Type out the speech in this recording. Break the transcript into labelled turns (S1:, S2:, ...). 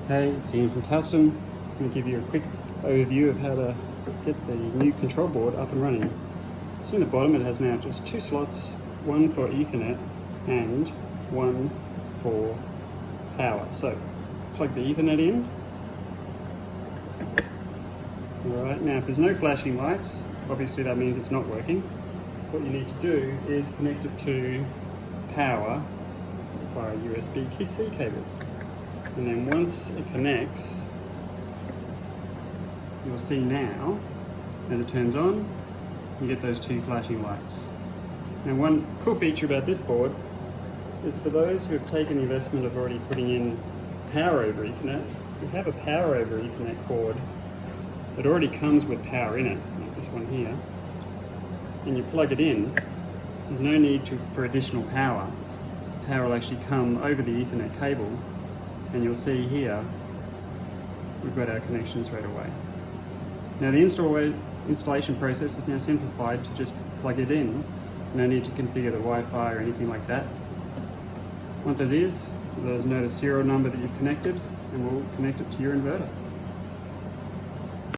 S1: Hey, it's Ian from Powston. I'm going to give you a quick overview of how to get the new control board up and running. See in the bottom it has now just two slots, one for Ethernet and one for power. So plug the Ethernet in. Alright, now if there's no flashing lights, obviously that means it's not working. What you need to do is connect it to power via USB-C cable. And then once it connects, you'll see now, as it turns on, you get those two flashing lights. Now one cool feature about this board is for those who have taken the investment of already putting in power over Ethernet, you have a power over Ethernet cord that already comes with power in it, like this one here, and you plug it in, there's no need for additional power. Power will actually come over the Ethernet cable, and you'll see here we've got our connection straight away. Now the installation process is now simplified to just plug it in. No need to configure the Wi-Fi or anything like that. Once it is, let us know the serial number that you've connected and we'll connect it to your inverter.